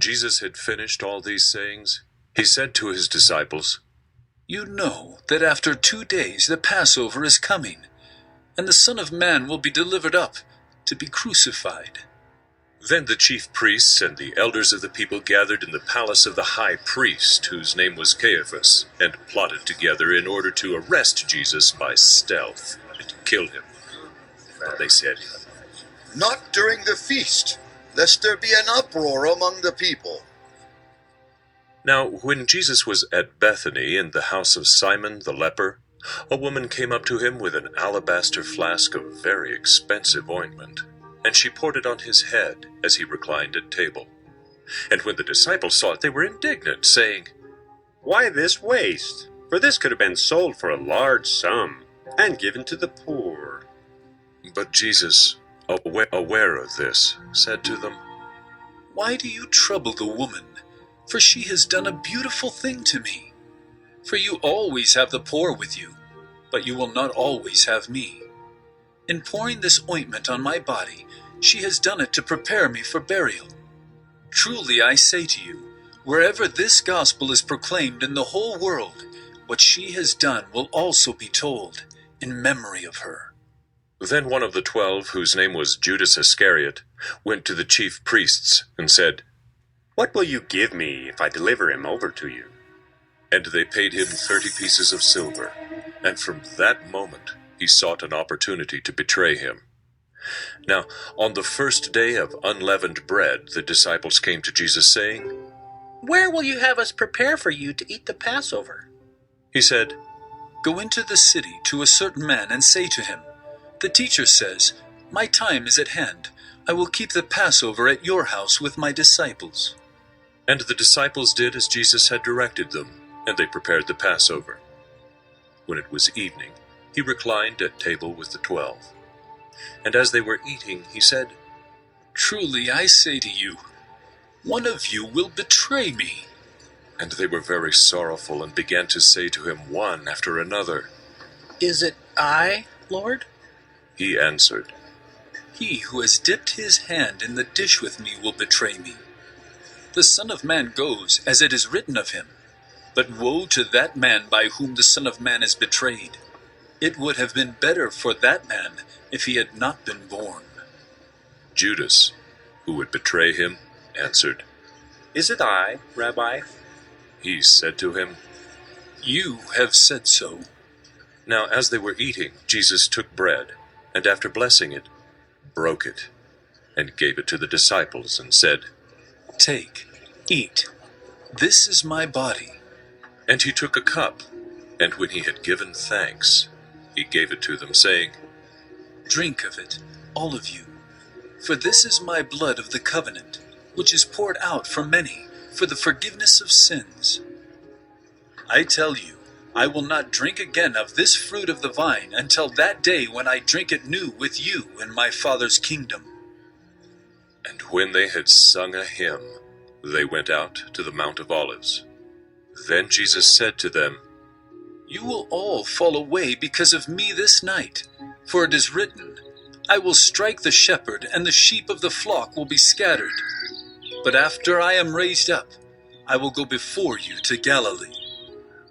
Jesus had finished all these sayings, he said to his disciples, "You know that after 2 days the Passover is coming, and the Son of Man will be delivered up to be crucified." Then the chief priests and the elders of the people gathered in the palace of the high priest, whose name was Caiaphas, and plotted together in order to arrest Jesus by stealth and kill him. And they said, "Not during the feast, lest there be an uproar among the people." Now when Jesus was at Bethany in the house of Simon the leper, a woman came up to him with an alabaster flask of very expensive ointment, and she poured it on his head as he reclined at table. And when the disciples saw it, they were indignant, saying, "Why this waste? For this could have been sold for a large sum and given to the poor." But Jesus, aware of this, said to them, "Why do you trouble the woman? For she has done a beautiful thing to me. For you always have the poor with you, but you will not always have me. In pouring this ointment on my body, she has done it to prepare me for burial. Truly I say to you, wherever this gospel is proclaimed in the whole world, what she has done will also be told in memory of her." Then one of the 12, whose name was Judas Iscariot, went to the chief priests and said, "What will you give me if I deliver him over to you?" And they paid him 30 pieces of silver, and from that moment he sought an opportunity to betray him. Now, on the first day of unleavened bread, the disciples came to Jesus, saying, "Where will you have us prepare for you to eat the Passover?" He said, "Go into the city to a certain man and say to him, 'The teacher says, my time is at hand. I will keep the Passover at your house with my disciples.'" And the disciples did as Jesus had directed them, and they prepared the Passover. When it was evening, he reclined at table with the 12. And as they were eating, he said, "Truly I say to you, one of you will betray me." And they were very sorrowful and began to say to him one after another, "Is it I, Lord?" He answered, "He who has dipped his hand in the dish with me will betray me. The Son of Man goes as it is written of him, but woe to that man by whom the Son of Man is betrayed. It would have been better for that man if he had not been born." Judas, who would betray him, answered, "Is it I, Rabbi?" He said to him, "You have said so." Now as they were eating, Jesus took bread, and after blessing it, broke it, and gave it to the disciples, and said, "Take, eat. This is my body." And he took a cup, and when he had given thanks, he gave it to them, saying, "Drink of it, all of you. For this is my blood of the covenant, which is poured out for many for the forgiveness of sins. I tell you, I will not drink again of this fruit of the vine until that day when I drink it new with you in my Father's kingdom." And when they had sung a hymn, they went out to the Mount of Olives. Then Jesus said to them, "You will all fall away because of me this night, for it is written, I will strike the shepherd, and the sheep of the flock will be scattered. But after I am raised up, I will go before you to Galilee."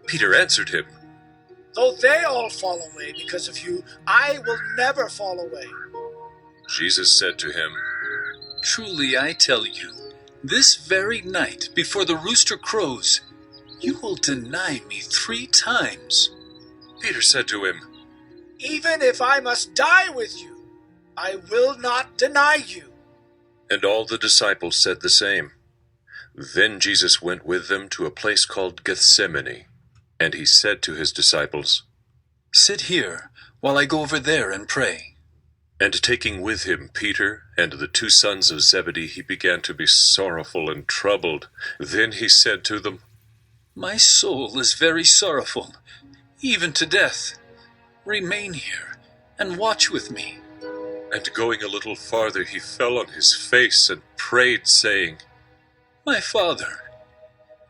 Peter answered him, "Though they all fall away because of you, I will never fall away." Jesus said to him, "Truly I tell you, this very night before the rooster crows, you will deny me 3 times. Peter said to him, "Even if I must die with you, I will not deny you." And all the disciples said the same. Then Jesus went with them to a place called Gethsemane, and he said to his disciples, "Sit here while I go over there and pray." And taking with him Peter and the 2 sons of Zebedee, he began to be sorrowful and troubled. Then he said to them, "My soul is very sorrowful, even to death. Remain here and watch with me." And going a little farther, he fell on his face and prayed, saying, "My Father,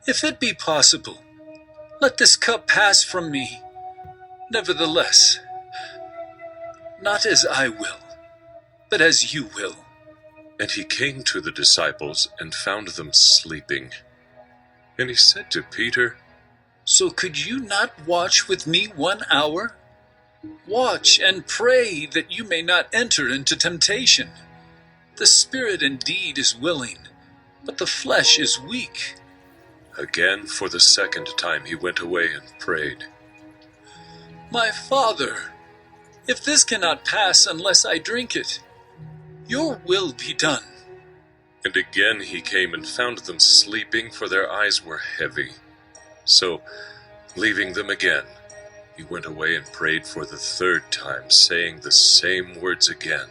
if it be possible, let this cup pass from me. Nevertheless, not as I will, but as you will." And he came to the disciples and found them sleeping. And he said to Peter, So could you not watch with me 1 hour? Watch and pray that you may not enter into temptation. The spirit indeed is willing, but the flesh is weak. Again, for the second time, he went away and prayed, My Father, if this cannot pass unless I drink it, your will be done. And again he came and found them sleeping, for their eyes were heavy. So, leaving them again, he went away and prayed for the third time, saying the same words again.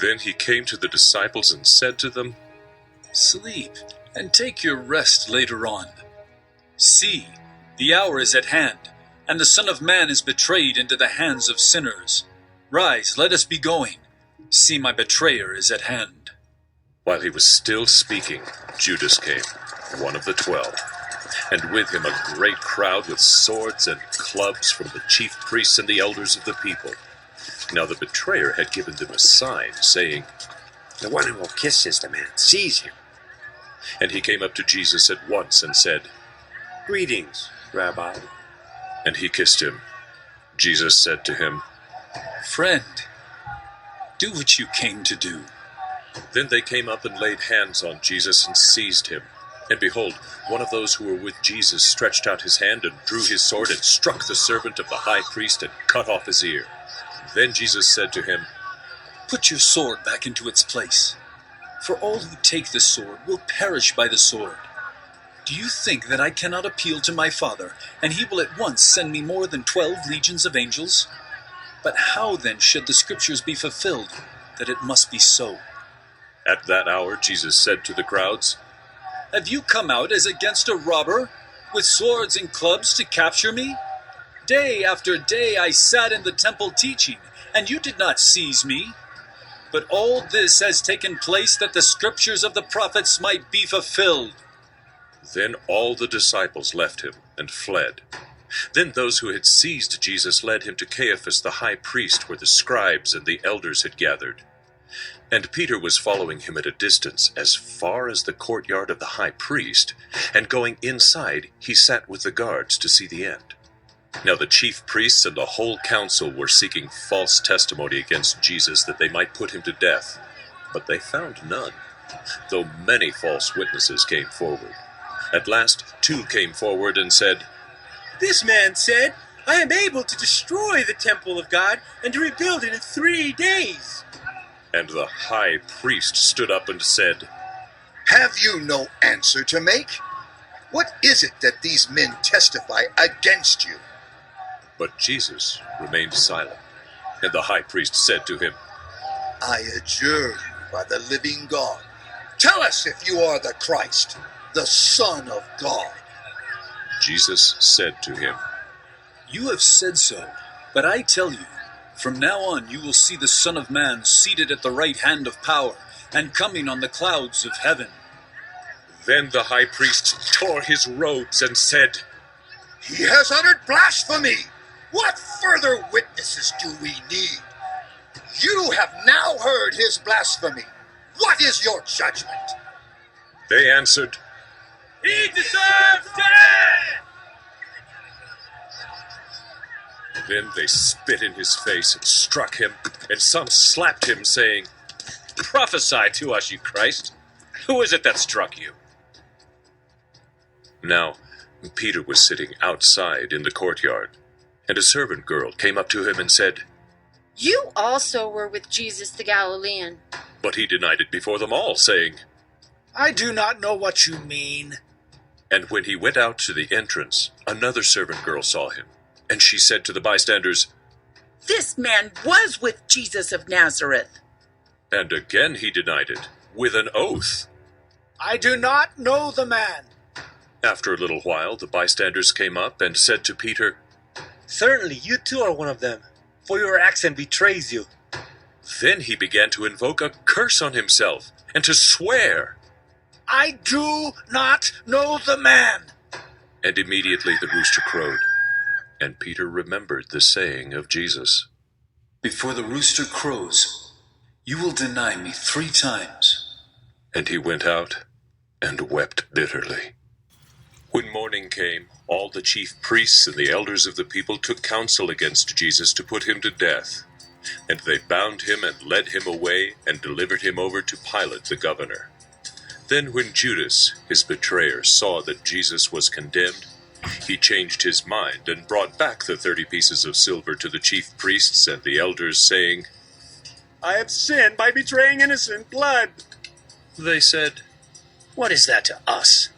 Then he came to the disciples and said to them, Sleep and take your rest later on. See, the hour is at hand, and the Son of Man is betrayed into the hands of sinners. Rise, let us be going. See, my betrayer is at hand. While he was still speaking, Judas came, one of the 12, and with him a great crowd with swords and clubs from the chief priests and the elders of the people. Now the betrayer had given them a sign, saying, The one who will kiss the man. Seize him. And he came up to Jesus at once and said, Greetings, Rabbi. And he kissed him. Jesus said to him, Friend, do what you came to do. Then they came up and laid hands on Jesus and seized him. And behold, one of those who were with Jesus stretched out his hand and drew his sword and struck the servant of the high priest and cut off his ear. Then Jesus said to him, Put your sword back into its place, for all who take the sword will perish by the sword. Do you think that I cannot appeal to my Father, and he will at once send me more than 12 legions of angels? But how then should the scriptures be fulfilled, that it must be so? At that hour Jesus said to the crowds, Have you come out as against a robber, with swords and clubs to capture me? Day after day I sat in the temple teaching, and you did not seize me. But all this has taken place that the scriptures of the prophets might be fulfilled. Then all the disciples left him and fled. Then those who had seized Jesus led him to Caiaphas the high priest, where the scribes and the elders had gathered. And Peter was following him at a distance, as far as the courtyard of the high priest, and going inside, he sat with the guards to see the end. Now the chief priests and the whole council were seeking false testimony against Jesus, that they might put him to death. But they found none, though many false witnesses came forward. At last 2 came forward and said, This man said, I am able to destroy the temple of God and to rebuild it in 3 days. And the high priest stood up and said, Have you no answer to make? What is it that these men testify against you? But Jesus remained silent. And the high priest said to him, I adjure you by the living God. Tell us if you are the Christ, the Son of God. Jesus said to him, You have said so, but I tell you, from now on you will see the Son of Man seated at the right hand of power, and coming on the clouds of heaven. Then the high priest tore his robes and said, He has uttered blasphemy. What further witnesses do we need? You have now heard his blasphemy. What is your judgment? They answered, He deserves death! Then they spit in his face and struck him, and some slapped him, saying, Prophesy to us, you Christ. Who is it that struck you? Now Peter was sitting outside in the courtyard, and a servant girl came up to him and said, You also were with Jesus the Galilean. But he denied it before them all, saying, I do not know what you mean. And when he went out to the entrance, another servant girl saw him, and she said to the bystanders, This man was with Jesus of Nazareth. And again he denied it, with an oath. I do not know the man. After a little while, the bystanders came up and said to Peter, Certainly you too are one of them, for your accent betrays you. Then he began to invoke a curse on himself, and to swear. I do not know the man. And immediately the rooster crowed, and Peter remembered the saying of Jesus. Before the rooster crows, You will deny me 3 times. And he went out and wept bitterly. When morning came, all the chief priests and the elders of the people took counsel against Jesus to put him to death. And they bound him and led him away and delivered him over to Pilate the governor. Then when Judas, his betrayer, saw that Jesus was condemned, he changed his mind and brought back the 30 pieces of silver to the chief priests and the elders, saying, I have sinned by betraying innocent blood. They said, What is that to us?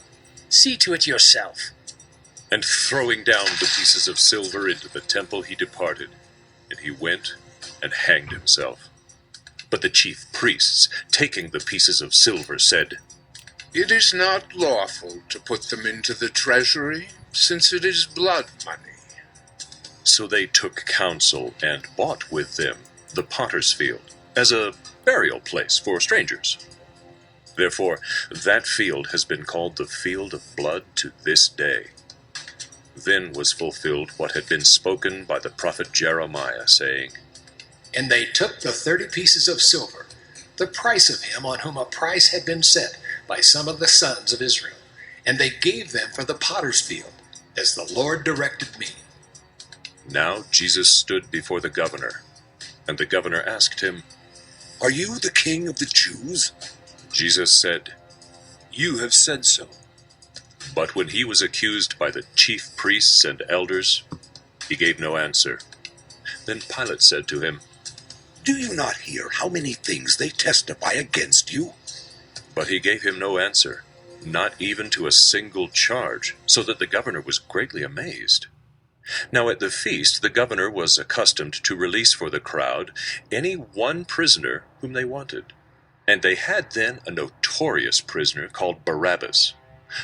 See to it yourself. and throwing down the pieces of silver into the temple, he departed, and he went and hanged himself. But the chief priests, taking the pieces of silver, said, It is not lawful to put them into the treasury, since it is blood money. So they took counsel and bought with them the potter's field, as a burial place for strangers. Therefore, that field has been called the field of blood to this day. Then was fulfilled what had been spoken by the prophet Jeremiah, saying, And they took the 30 pieces of silver, the price of him on whom a price had been set by some of the sons of Israel, and they gave them for the potter's field, as the Lord directed me. Now Jesus stood before the governor, and the governor asked him, Are you the king of the Jews? Jesus said, You have said so. But when he was accused by the chief priests and elders, he gave no answer. Then Pilate said to him, Do you not hear how many things they testify against you? But he gave him no answer, not even to a single charge, so that the governor was greatly amazed. Now at the feast the governor was accustomed to release for the crowd any one prisoner whom they wanted. And they had then a notorious prisoner called Barabbas.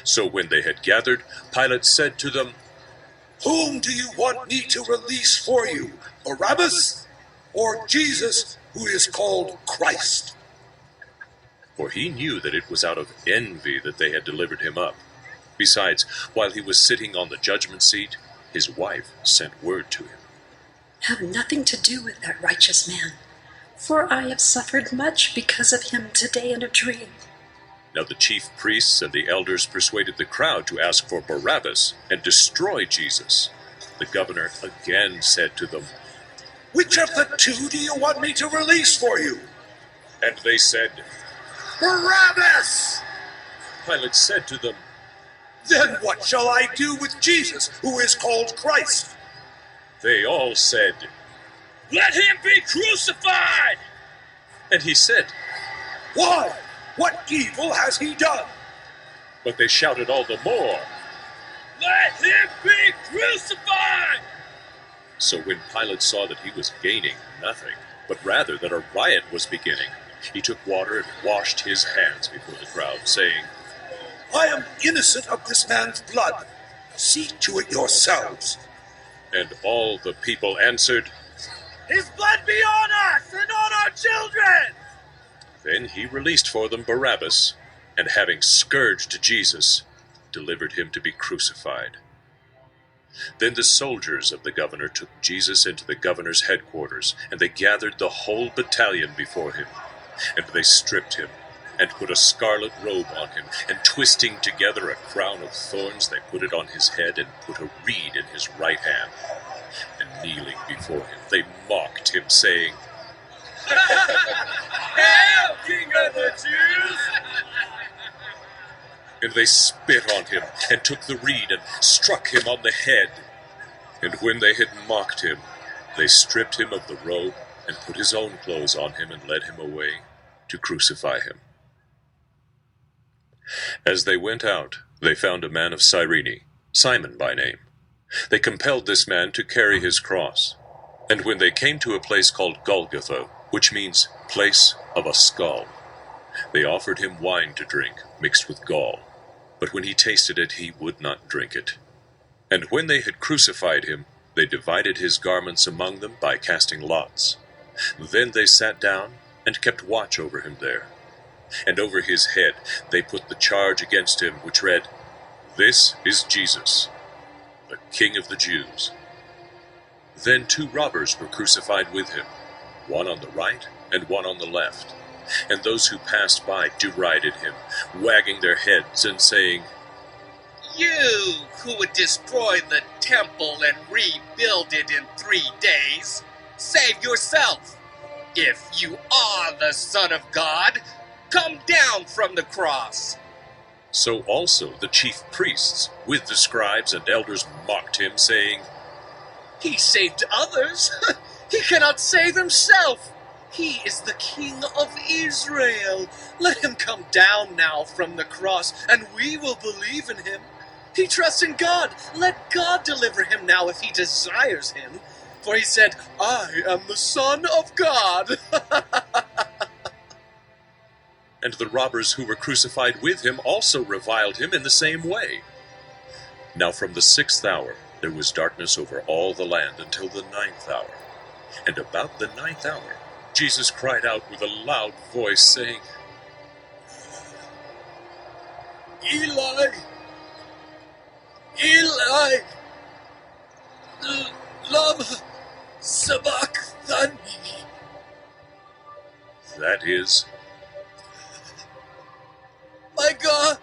So when they had gathered, Pilate said to them, Whom do you want me to release for you, Barabbas or Jesus, who is called Christ? For he knew that it was out of envy that they had delivered him up. Besides, while he was sitting on the judgment seat, his wife sent word to him, Have nothing to do with that righteous man, for I have suffered much because of him today in a dream. Now the chief priests and the elders persuaded the crowd to ask for Barabbas and destroy Jesus. The governor again said to them, Which of the two do you want me to release for you? And they said, Barabbas! Pilate said to them, Then what shall I do with Jesus, who is called Christ? They all said, Let him be crucified! And he said, Why? What evil has he done? But they shouted all the more, Let him be crucified! So when Pilate saw that he was gaining nothing, but rather that a riot was beginning, he took water and washed his hands before the crowd, saying, I am innocent of this man's blood. See to it yourselves. And all the people answered, His blood be on us and on our children! Then he released for them Barabbas, and having scourged Jesus, delivered him to be crucified. Then the soldiers of the governor took Jesus into the governor's headquarters, and they gathered the whole battalion before him. And they stripped him, and put a scarlet robe on him, and twisting together a crown of thorns, they put it on his head, and put a reed in his right hand. And kneeling before him, they mocked him, saying, Hail, King of the Jews! And they spit on him, and took the reed, and struck him on the head. And when they had mocked him, they stripped him of the robe, and put his own clothes on him, and led him away to crucify him. As they went out, they found a man of Cyrene, Simon by name. They compelled this man to carry his cross. And when they came to a place called Golgotha, which means place of a skull, they offered him wine to drink, mixed with gall. But when he tasted it, he would not drink it. And when they had crucified him, they divided his garments among them by casting lots. Then they sat down and kept watch over him there. And over his head they put the charge against him, which read, This is Jesus, the King of the Jews. Then 2 robbers were crucified with him, one on the right and one on the left. And those who passed by derided him, wagging their heads and saying, You who would destroy the temple and rebuild it in 3 days, save yourself. If you are the Son of God, come down from the cross. So also the chief priests, with the scribes and elders, mocked him, saying, He saved others. He cannot save himself. He is the King of Israel. Let him come down now from the cross, and we will believe in him. He trusts in God. Let God deliver him now if he desires him. For he said, I am the Son of God. And the robbers who were crucified with him also reviled him in the same way. Now from the 6th hour there was darkness over all the land until the 9th hour. And about the 9th hour Jesus cried out with a loud voice, saying, Eli, Eli, lama sabachthani. That is, My God,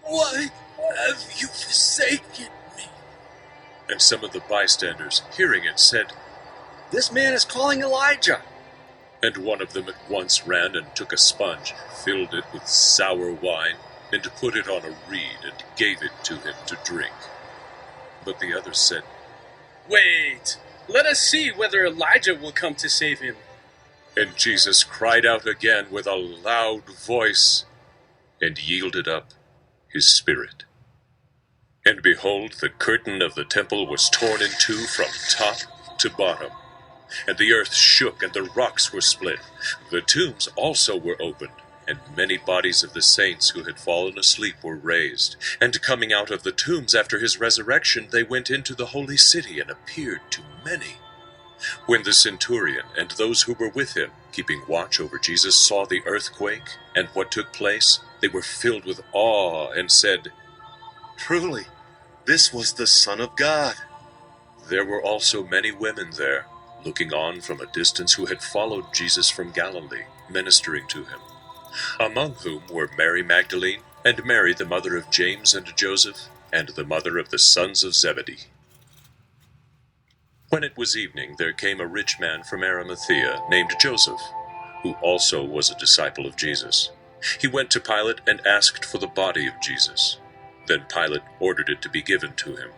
why have you forsaken me? and some of the bystanders, hearing it, said, This man is calling Elijah. And one of them at once ran and took a sponge, filled it with sour wine, and put it on a reed, and gave it to him to drink. But the others said, Wait, let us see whether Elijah will come to save him. And Jesus cried out again with a loud voice, and yielded up his spirit. And behold, the curtain of the temple was torn in two from top to bottom, and the earth shook, and the rocks were split. The tombs also were opened, and many bodies of the saints who had fallen asleep were raised. And coming out of the tombs after his resurrection, they went into the holy city and appeared to many. When the centurion and those who were with him, keeping watch over Jesus, saw the earthquake and what took place, they were filled with awe and said, Truly, this was the Son of God. There were also many women there, looking on from a distance, who had followed Jesus from Galilee, ministering to him, among whom were Mary Magdalene, and Mary the mother of James and Joseph, and the mother of the sons of Zebedee. When it was evening, there came a rich man from Arimathea, named Joseph, who also was a disciple of Jesus. He went to Pilate and asked for the body of Jesus. Then Pilate ordered it to be given to him.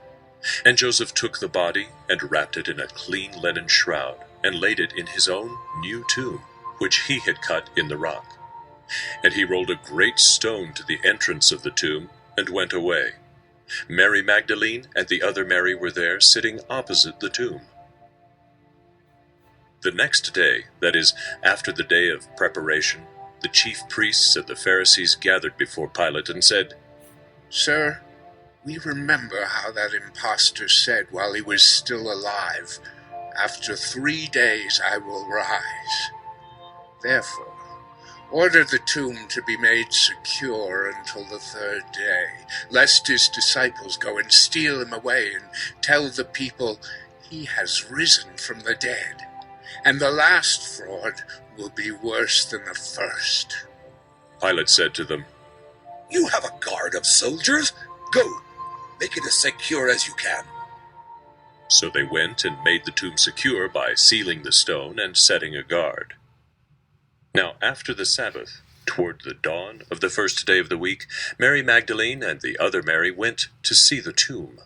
And Joseph took the body and wrapped it in a clean linen shroud, and laid it in his own new tomb, which he had cut in the rock. And he rolled a great stone to the entrance of the tomb, and went away. Mary Magdalene and the other Mary were there, sitting opposite the tomb. The next day, that is, after the day of preparation, the chief priests and the Pharisees gathered before Pilate and said, Sir, we remember how that impostor said while he was still alive, After 3 days I will rise. Therefore, order the tomb to be made secure until the 3rd day, lest his disciples go and steal him away and tell the people, He has risen from the dead. And the last fraud will be worse than the first. Pilate said to them, You have a guard of soldiers? Go, make it as secure as you can. So they went and made the tomb secure by sealing the stone and setting a guard. Now after the Sabbath, toward the dawn of the 1st day of the week, Mary Magdalene and the other Mary went to see the tomb.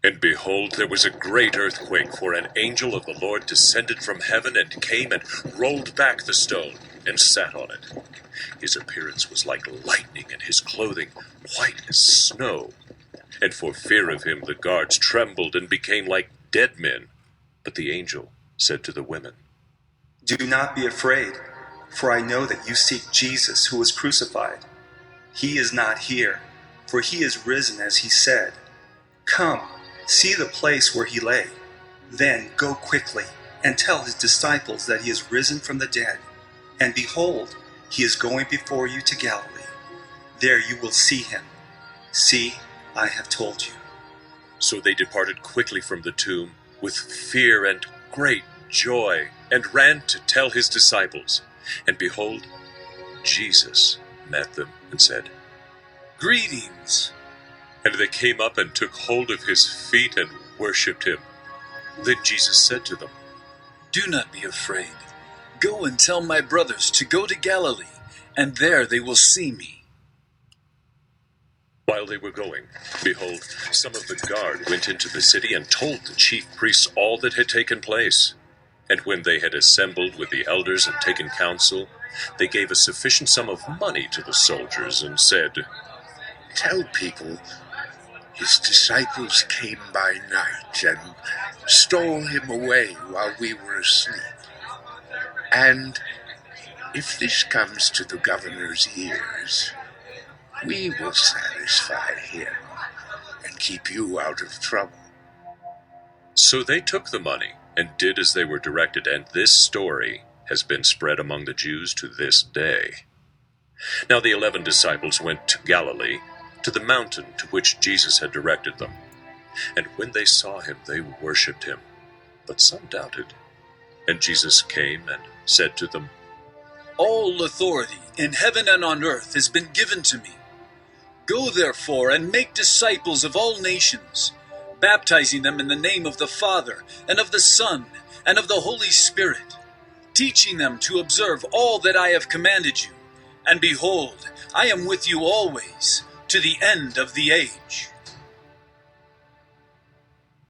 And behold, there was a great earthquake, for an angel of the Lord descended from heaven and came and rolled back the stone and sat on it. His appearance was like lightning, and his clothing white as snow. And for fear of him the guards trembled and became like dead men. But the angel said to the women, Do not be afraid, for I know that you seek Jesus who was crucified. He is not here, for he is risen as he said. Come, see the place where he lay. Then go quickly and tell his disciples that he is risen from the dead. And behold, he is going before you to Galilee. There you will see him. See, I have told you. So they departed quickly from the tomb with fear and great joy, and ran to tell his disciples. And behold, Jesus met them and said, "Greetings." And they came up and took hold of his feet and worshipped him. Then Jesus said to them, "Do not be afraid. Go and tell my brothers to go to Galilee, and there they will see me." While they were going, behold, some of the guard went into the city and told the chief priests all that had taken place. And when they had assembled with the elders and taken counsel, they gave a sufficient sum of money to the soldiers and said, "Tell people his disciples came by night and stole him away while we were asleep. And if this comes to the governor's ears, we will satisfy him and keep you out of trouble." So they took the money and did as they were directed, and this story has been spread among the Jews to this day. Now the 11 disciples went to Galilee, to the mountain to which Jesus had directed them. And when they saw him, they worshipped him, but some doubted. And Jesus came and said to them, "All authority in heaven and on earth has been given to me. Go therefore and make disciples of all nations, baptizing them in the name of the Father, and of the Son, and of the Holy Spirit, teaching them to observe all that I have commanded you. And behold, I am with you always, to the end of the age."